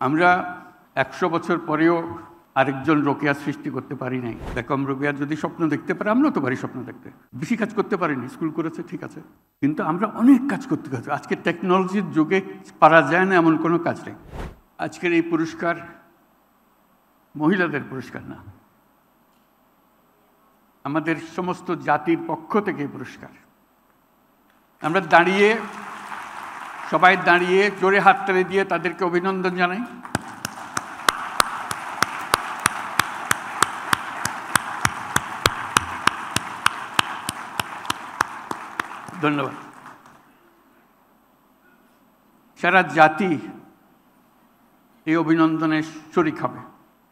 আমরা 100 বছর পরেও আরেকজন রোকেয়া সৃষ্টি করতে পারি নাই। বেগম রোকেয়া যদি স্বপ্ন দেখতে পারে, আমরাও তো পারি স্বপ্ন দেখতে। বেশি কাজ করতে পারিনি, স্কুল করেছে ঠিক আছে, কিন্তু আমরা অনেক কাজ করতে পারি। আজকে টেকনোলজির যুগে পারা যায় না এমন কোনো কাজ নেই। আজকের এই পুরস্কার মহিলাদের পুরস্কার না, আমাদের সমস্ত জাতির পক্ষ থেকে এই পুরস্কার। আমরা সবাই দাঁড়িয়ে জোরে হাততালি দিয়ে তাদেরকে অভিনন্দন জানাই। ধন্যবাদ। সারা জাতি এই অভিনন্দনের শরীক হবে।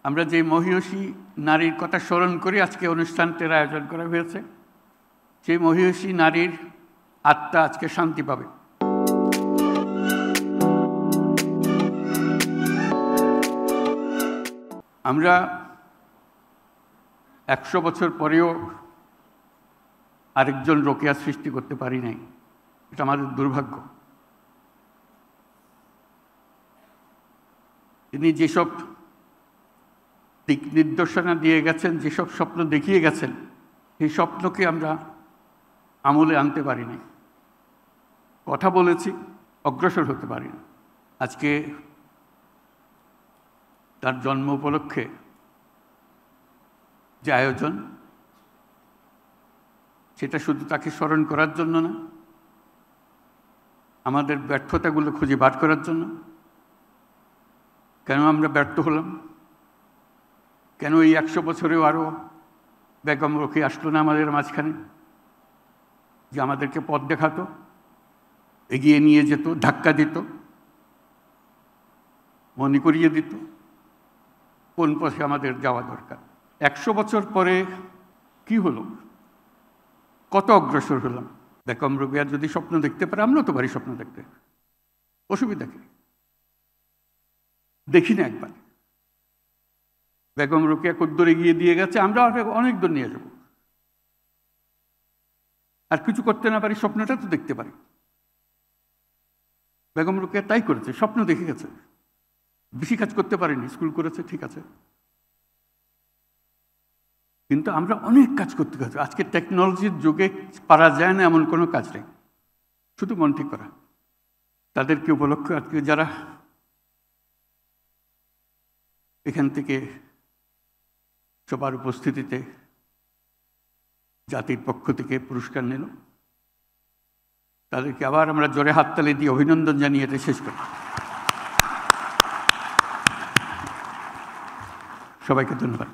আমরা যে মহিয়সী নারীর কথা স্মরণ করি আজকে অনুষ্ঠানটির আয়োজন করা হয়েছে, সেই মহিয়সী নারীর আত্মা আজকে শান্তি পাবে। আমরা 100 বছর পরেও আরেকজন রোকেয়া সৃষ্টি করতে পারি নাই, এটা আমাদের দুর্ভাগ্য। তিনি যেসব দিক নির্দেশনা দিয়ে গেছেন, যেসব স্বপ্ন দেখিয়ে গেছেন, সেই স্বপ্নকে আমরা আমলে আনতে পারি নাই। কথা বলেছি, অগ্রসর হতে পারি না। আজকে তার জন্ম উপলক্ষে যে আয়োজন, সেটা শুধু তাকে স্মরণ করার জন্য না, আমাদের ব্যর্থতাগুলো খুঁজে বার করার জন্য। কেন আমরা ব্যর্থ হলাম, কেন এই 100 বছরেও আরও বেগম রোকেয়া আসলো না আমাদের মাঝখানে, যে আমাদেরকে পথ দেখাতো, এগিয়ে নিয়ে যেত, ধাক্কা দিত, মনে করিয়ে দিত কোন পথে আমাদের যাওয়া দরকার। 100 বছর পরে কি হলো, কত অগ্রসর হলাম। বেগম রোকেয়া যদি স্বপ্ন দেখতে পারে, আমরাও তো পারি স্বপ্ন দেখতে, অসুবিধা কি? দেখি না একবার বেগম রোকেয়া কদ্দূর এগিয়ে দিয়ে গেছে, আমরা অনেক দূর নিয়ে যাব। আর কিছু করতে না পারি, স্বপ্নটা তো দেখতে পারি। বেগম রোকেয়া তাই করেছে, স্বপ্ন দেখে গেছে। বেশি কাজ করতে পারিনি, স্কুল করেছে ঠিক আছে, কিন্তু আমরা অনেক কাজ করতে পারি। আজকে টেকনোলজির যুগে পারা যায় না এমন কোনো কাজ নেই, শুধু মন ঠিক করা। তাদেরকে উপলক্ষে আজকে যারা এখান থেকে সবার উপস্থিতিতে জাতির পক্ষ থেকে পুরস্কার নিল, তাদেরকে আবার আমরা জোরে হাততালি দিয়ে অভিনন্দন জানিয়ে এটা শেষ করি। সবাইকে ধন্যবাদ।